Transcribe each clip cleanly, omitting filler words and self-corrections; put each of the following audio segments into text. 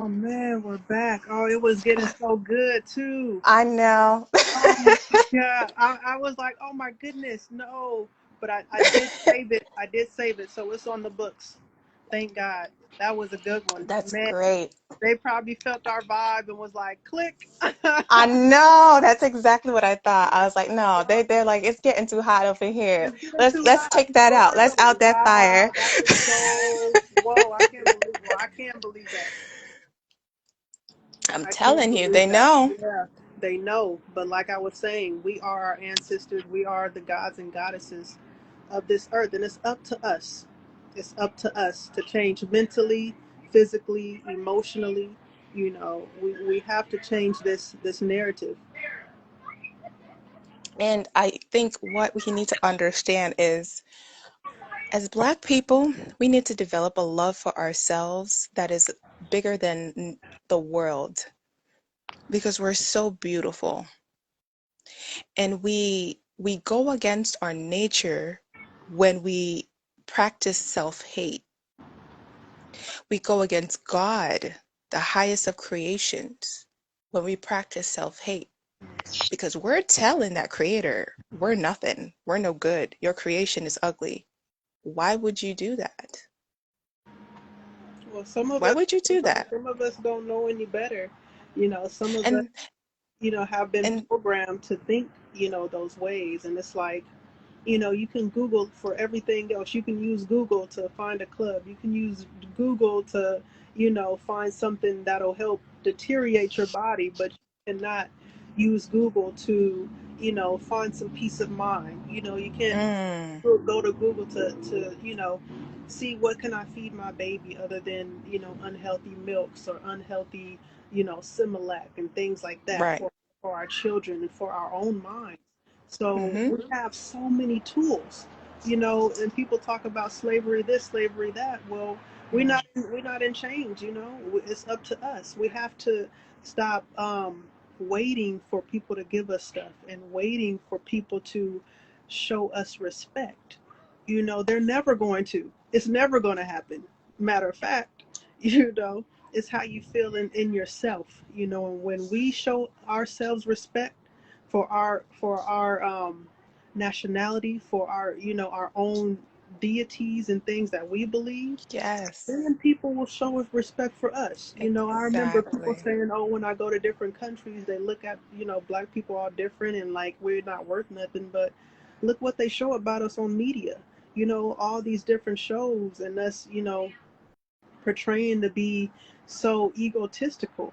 Oh man, we're back. Oh, it was getting so good too. I know. Oh my God. I was like, oh my goodness, no. But I did save it. I did save it. So it's on the books. Thank God. That was a good one. That's Man, great. they probably felt our vibe and was like, click. I know. That's exactly what I thought. I was like, no, they're like, it's getting too hot over here. It's getting Let's too let's hot take that for out. Let's real. out that Wow, fire. that is so whoa, I can't believe that. I'm I can't telling you, believe they that. know. Yeah, they know. But like I was saying, we are our ancestors. We are the gods and goddesses of this earth, and it's up to us. It's up to us to change mentally, physically, emotionally. We have to change this narrative. And I think what we need to understand is, as Black people, we need to develop a love for ourselves that is bigger than the world because we're so beautiful. And we go against our nature when we practice self-hate. We go against God, the highest of creations, when we practice self-hate. Because we're telling that creator, we're nothing, we're no good, your creation is ugly. Why would you do that? Well, some of Why us, would you do that? some of us don't know any better. Some of us, And have been and programmed to think, those ways, and it's like, you can Google for everything else. You can use Google to find a club. You can use Google to, find something that'll help deteriorate your body, but you cannot use Google to, find some peace of mind. You can't mm, go to Google to see what can I feed my baby other than, unhealthy milks or unhealthy, Similac and things like that right. for our children and for our own minds. So Mm-hmm. we have so many tools, and people talk about slavery this, slavery that. Well, we're not in change, It's up to us. We have to stop waiting for people to give us stuff and waiting for people to show us respect. They're never going to. It's never going to happen. Matter of fact, it's how you feel in yourself, and when we show ourselves respect for our nationality, for our own deities and things that we believe, Yes, then people will show us respect for us. I remember people exactly. saying, oh, when I go to different countries, they look at, black people all different and like we're not worth nothing. But look what they show about us on media, all these different shows and us, portraying to be so egotistical,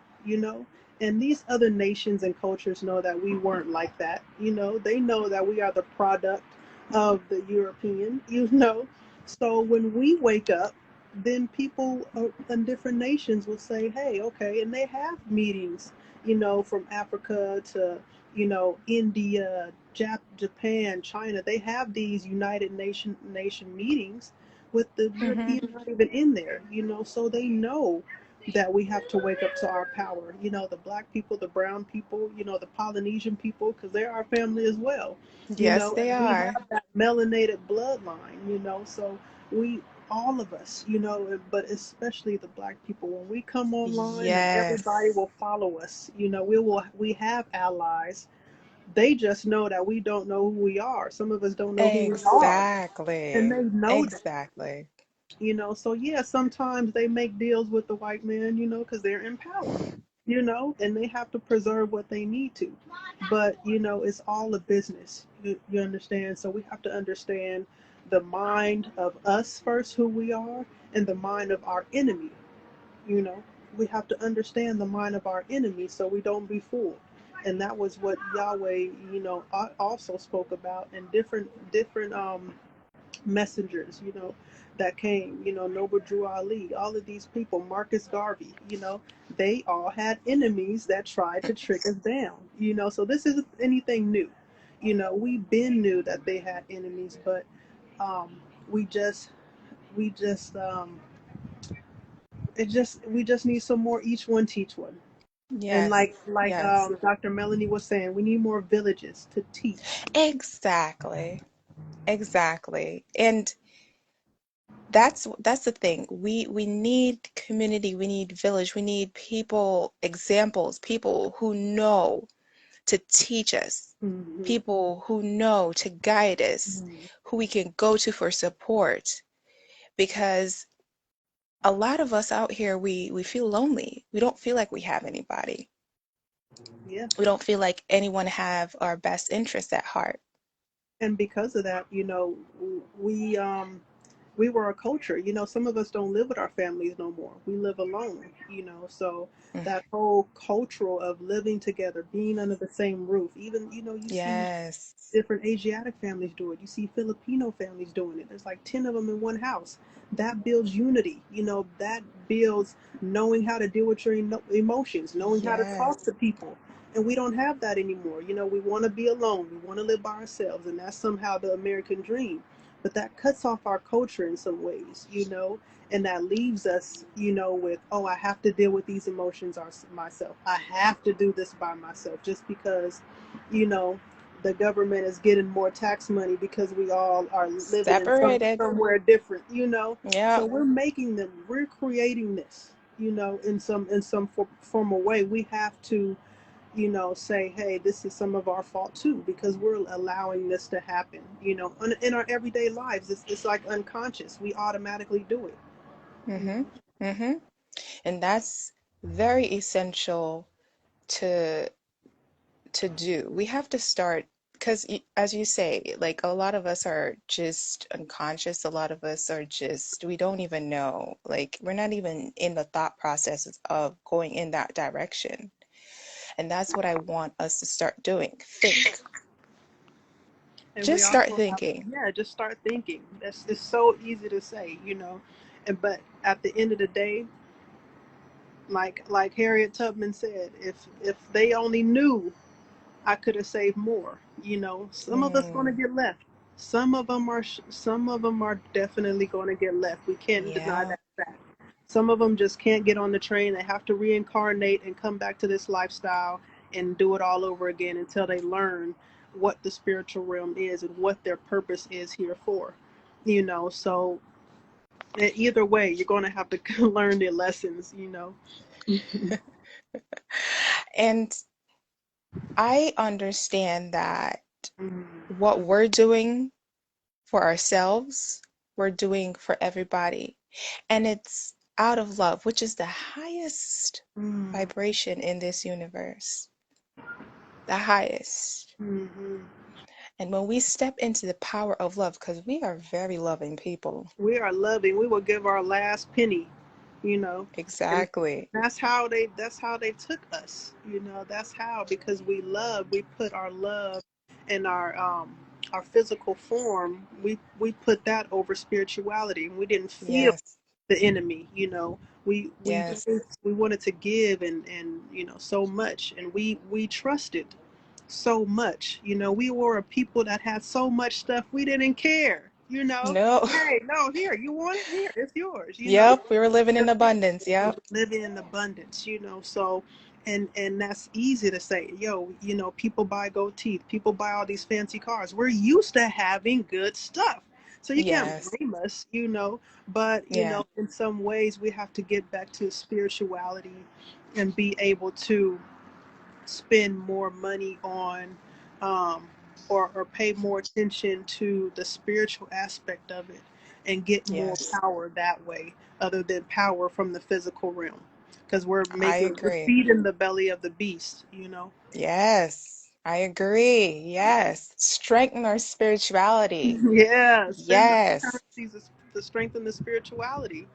And these other nations and cultures know that we weren't like that, They know that we are the product of the European, So when we wake up, then people in different nations will say, hey, okay, and they have meetings, from Africa to, India, Japan, China. They have these United Nation meetings with the Mm-hmm. Europeans not even in there, so they know that we have to wake up to our power. The black people, the brown people, the Polynesian people, because they're our family as well, Yes, they and we are. have that melanated bloodline, so we, all of us, but especially the black people, when we come online and everybody Yes, will follow us, we have allies. They just know that we don't know who we are. Some of us don't know who we are, and exactly. they know that. Exactly. So yeah, sometimes they make deals with the white man, because they're in power, and they have to preserve what they need to. But, it's all a business. You understand? So we have to understand the mind of us first, who we are, and the mind of our enemy, you know. We have to understand the mind of our enemy so we don't be fooled. And that was what Yahweh, also spoke about, and different messengers, that came, Noble Drew Ali, all of these people, Marcus Garvey, they all had enemies that tried to trick us down, so this isn't anything new. We've been knew that they had enemies, but um, we just, we just, we just need some more each one teach one. And Yes, like yes. Dr. Melanie was saying, we need more villages to teach. Exactly. Exactly. And that's the thing. We need community, we need village, we need people, examples, people who know to teach us, Mm-hmm. people who know to guide us, Mm-hmm. who we can go to for support. Because a lot of us out here, we feel lonely. We don't feel like we have anybody. Yeah. We don't feel like anyone have our best interests at heart. And because of that, we were a culture. Some of us don't live with our families no more. We live alone. So Mm. that whole cultural of living together, being under the same roof. Even you see Yes. different Asiatic families do it. You see Filipino families doing it. There's like 10 of them in one house. That builds unity. That builds knowing how to deal with your emotions, knowing how to talk Yes. to people. And we don't have that anymore. We want to be alone. We want to live by ourselves. And that's somehow the American dream. But that cuts off our culture in some ways. And that leaves us with, oh, I have to deal with these emotions myself. I have to do this by myself just because, you know, the government is getting more tax money because we all are living in Separated. somewhere different. So Yep. we're creating this in some formal way. We have to say, hey, this is some of our fault too, because we're allowing this to happen in our everyday lives. It's like unconscious. We automatically do it. You Mm-hmm. know? Mm-hmm. And that's very essential to do. We have to start because, as you say, like a lot of us are just unconscious. A lot of us are just, we don't even know. Like, we're not even in the thought processes of going in that direction. And that's what I want us to start doing. Think. And we Just start also have, thinking. yeah, just start thinking. That's It's so easy to say. But at the end of the day, like Harriet Tubman said, if they only knew, I could have saved more. Some of us going to Mm, get left. Some of them are definitely going to get left. We can't deny yeah. that fact. Some of them just can't get on the train. They have to reincarnate and come back to this lifestyle and do it all over again until they learn what the spiritual realm is and what their purpose is here for. So either way, you're going to have to learn their lessons. And I understand that Mm, what we're doing for ourselves, we're doing for everybody. And it's out of love, which is the highest mm, vibration in this universe, the highest. mm-hmm. And when we step into the power of love, because we are very loving people. We are loving. We will give our last penny, and Exactly. that's how they took us. That's how, because we put our love and our physical form, we put that over spirituality, and we didn't feel Yes. the enemy. We Yes. we wanted to give and so much, and we trusted so much. We were a people that had so much stuff we didn't care. No. Hey, no, here, you want it? Here, it's yours. Yep. We were living in abundance. Yep. Living in abundance. So, and that's easy to say. Yo, people buy gold teeth, people buy all these fancy cars. We're used to having good stuff. So you can't Yes. blame us. But Yeah. in some ways we have to get back to spirituality and be able to spend more money on um, or pay more attention to the spiritual aspect of it and get more Yes. power that way, other than power from the physical realm, because we're I making we're agree. feeding the belly of the beast. Yes, I agree. Yes. Strengthen our spirituality. Yeah, spend those Yes. currencies to strengthen the spirituality.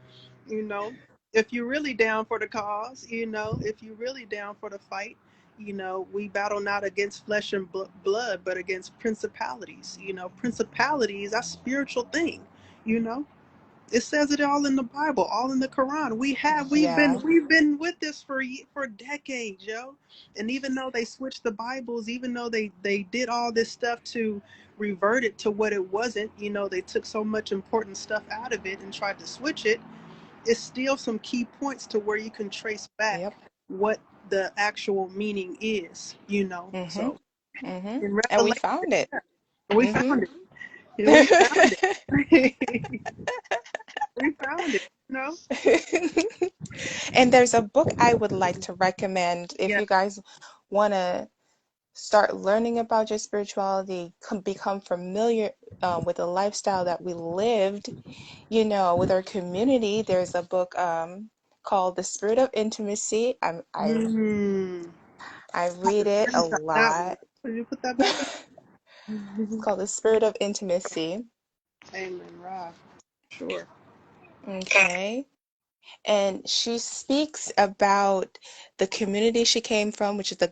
you know if you're really down for the cause, if you're really down for the fight, we battle not against flesh and blood, but against principalities. That's spiritual thing. It says it all in the Bible, all in the Quran. Yeah. We've been with this for decades, yo. And even though they switched the Bibles, even though they did all this stuff to revert it to what it wasn't, they took so much important stuff out of it and tried to switch it. It's still some key points to where you can trace back Yep. what the actual meaning is. Mm-hmm. So Mm-hmm. in And we Revelation, found it. we Mm-hmm. found it. Yeah, we found it. We found it, you know? And there's a book I would like to recommend if Yeah. you guys want to start learning about your spirituality, become familiar with the lifestyle that we lived, with our community. There's a book called The Spirit of Intimacy. Mm. I I have read to it a screenshot that one. lot. Could you put that back up? It's called The Spirit of Intimacy. Amen, Ra. Sure. Okay. And she speaks about the community she came from, which is the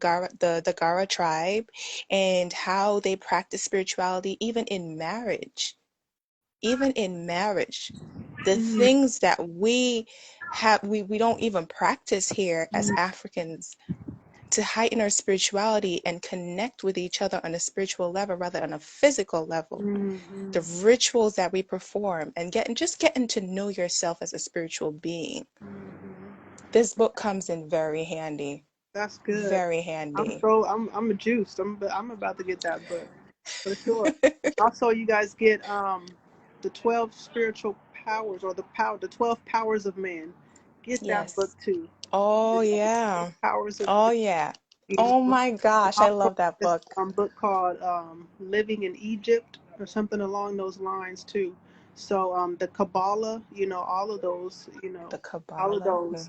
Gara tribe, and how they practice spirituality even in marriage. Even in marriage, the Mm, things that we don't even practice here as mm, Africans to heighten our spirituality and connect with each other on a spiritual level rather than on a physical level. mm, The rituals that we perform and getting to know yourself as a spiritual being. mm. This book comes in very handy. That's good. Very handy. I'm a juiced. I'm about to get that book for sure. Also, you guys get the 12 spiritual powers, or the 12 powers of man. Get that book Yes. too. Oh, The yeah. powers of Oh, man. yeah. You Oh know, my and gosh, I also love that this book. book called Living in Egypt or something along those lines too. So the Kabbalah, all of those, The all of Kabbalah. those,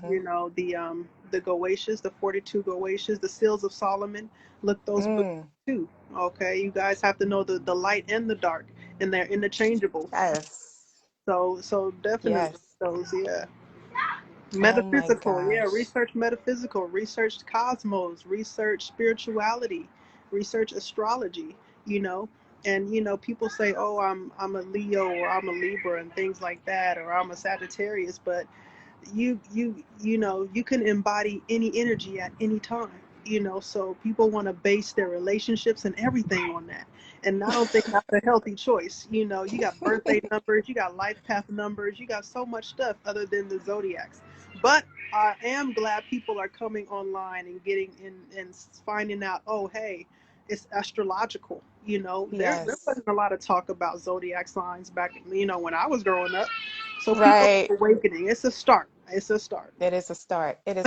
the Goetias, the 42 Goetias, the Seals of Solomon. Look those books Mm, too. Okay, you guys have to know the light and the dark, and they're interchangeable. yes. So definitely Yes. those, yeah. Oh my Metaphysical, yeah. gosh. Research metaphysical, research cosmos, research spirituality, research astrology, you know. And people say, "Oh, I'm a Leo or I'm a Libra and things like that, or I'm a Sagittarius," but you can embody any energy at any time, so people want to base their relationships and everything on that, and I don't think that's a healthy choice. You got birthday numbers, you got life path numbers, you got so much stuff other than the zodiacs. But I am glad people are coming online and getting in and finding out, oh hey, it's astrological. There Yes. wasn't a lot of talk about zodiac signs back, when I was growing up. So people Right. are awakening. It's a start. It's a start. It is a start. It is.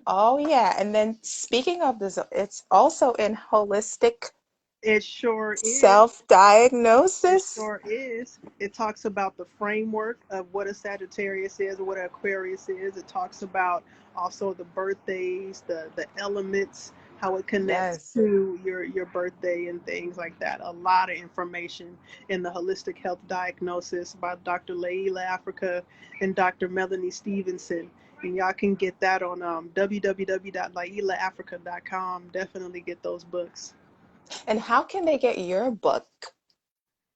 Oh, yeah. And then speaking of this, it's also in holistic It sure is. It self-diagnosis. sure is. It talks about the framework of what a Sagittarius is, what an Aquarius is. It talks about also the birthdays, the elements, how it connects Yes. to your birthday and things like that. A lot of information in the Holistic Health Diagnosis by Dr. Laila Africa and Dr. Melanie Stevenson. And y'all can get that on www.lailaafrica.com. Definitely get those books. And how can they get your book?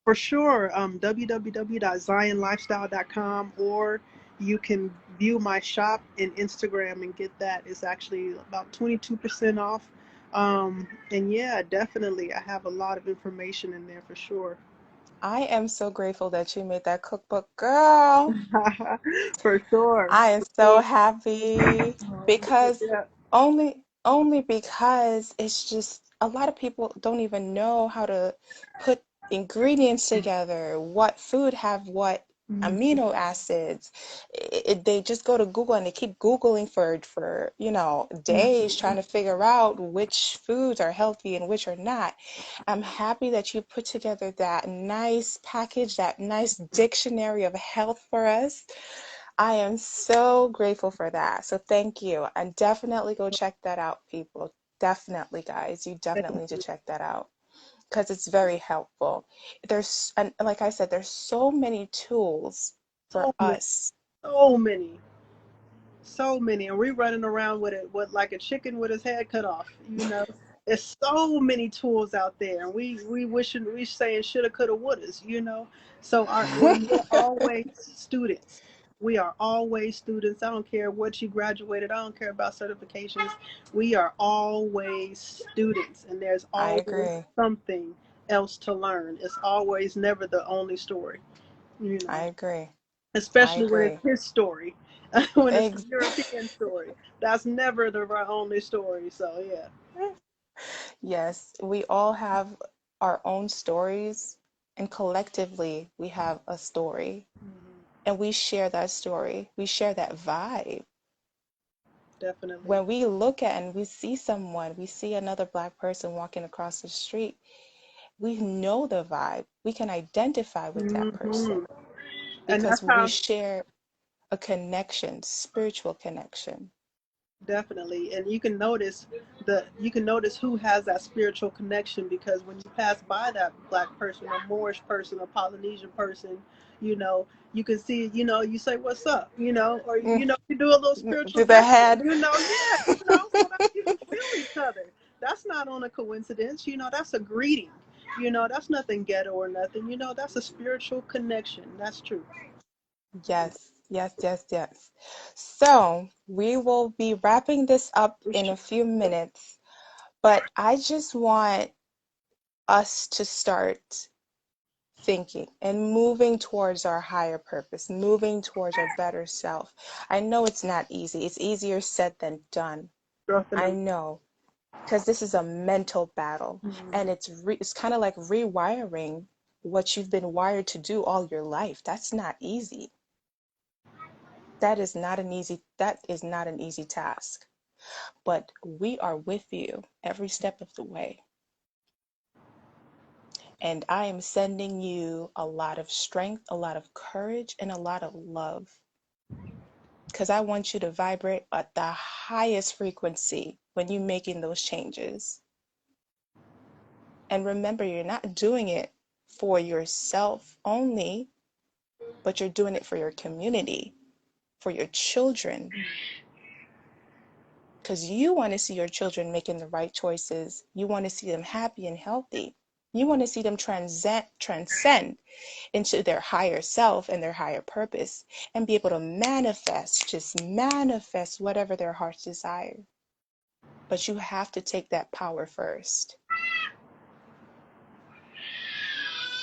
For sure, www.zionlifestyle.com, or you can view my shop in Instagram and get that. It's actually about 22% off. And yeah, definitely, I have a lot of information in there for sure. I am so grateful that you made that cookbook, girl. For sure. I am For so sure. happy because Yeah. only because it's just a lot of people don't even know how to put ingredients together, what food have what Mhm. amino acids. They just go to Google and they keep Googling for days trying to figure out which foods are healthy and which are not. I'm happy that you put together that nice package, that nice dictionary of health for us. I am so grateful for that. So thank you. And definitely go check that out, people. Definitely, guys. You definitely need to check that out because it's very helpful. And like I said, there's so many tools for So many, us. so many. So many, and we running around with it with like a chicken with his head cut off. There's so many tools out there, and we wishing we saying shoulda, coulda, wouldas. So we're always students. We are always students. I don't care what you graduated. I don't care about certifications. We are always students, and there's I always agree. something else to learn. It's always never the only story. You I know agree. I especially when it's agree. his story, when it's the Ex European story. That's never the only story. So yeah. Yes, we all have our own stories, and collectively we have a story, Mm-hmm. and we share that story. We share that vibe. Definitely. When we look at and we see someone, we see another Black person walking across the street, we know the vibe. We can identify with that Mm-hmm. person And because that's we how. share a connection, spiritual connection. Definitely. And you can notice who has that spiritual connection, because when you pass by that black person or Moorish person or Polynesian person, you know, you can see, you say, what's up, or, Mm, you do a little spiritual to the gesture, head. yeah, so that you can feel each other. That's not on a coincidence, that's a greeting, that's nothing ghetto or nothing, that's a spiritual connection. That's true. Yes, yes, yes, yes. So we will be wrapping this up It's in true. a few minutes, but I just want us to start thinking and moving towards our higher purpose, moving towards our better self. I know it's not easy. It's easier said than done. I Definitely. know, because this is a mental battle, and Mhm. it's kind of like rewiring what you've been wired to do all your life. That's not easy. That is not an easy task. But we are with you every step of the way. And I am sending you a lot of strength, a lot of courage, and a lot of love. Because I want you to vibrate at the highest frequency when you're making those changes. And remember, you're not doing it for yourself only, but you're doing it for your community, for your children. Because you want to see your children making the right choices. You want to see them happy and healthy. You want to see them transcend into their higher self and their higher purpose and be able to just manifest whatever their hearts desire. But you have to take that power first.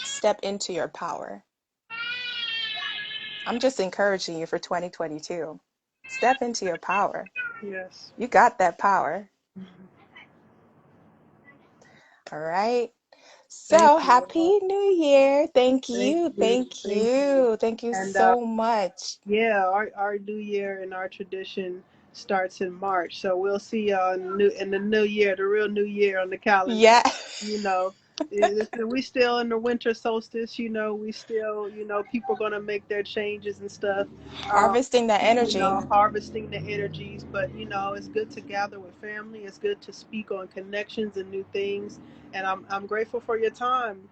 Step into your power. I'm just encouraging you for 2022. Step into your power. Yes. You got that power. All right. Thank So you all. happy New Year. Thank Thank you. you. Thank Thank you. you. Thank you And so much. yeah, our new year and our tradition starts in March. So we'll see y'all in the new year, the real new year on the calendar. Yeah. You know, we still in the winter solstice. We still, people gonna make their changes and stuff. Um, Harvesting that energy. harvesting the energies. But it's good to gather with family. It's good to speak on connections and new things. And I'm grateful for your time.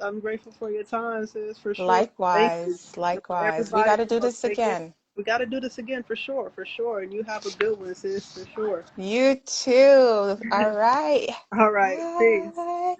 I'm grateful for your time, sis, for sure. Thank you. Likewise. And for Likewise. We everybody, got to do this take it. again. We got to do this again for sure, for sure. And you have a good one, sis, for sure. You too. All right. All right. Peace. Bye.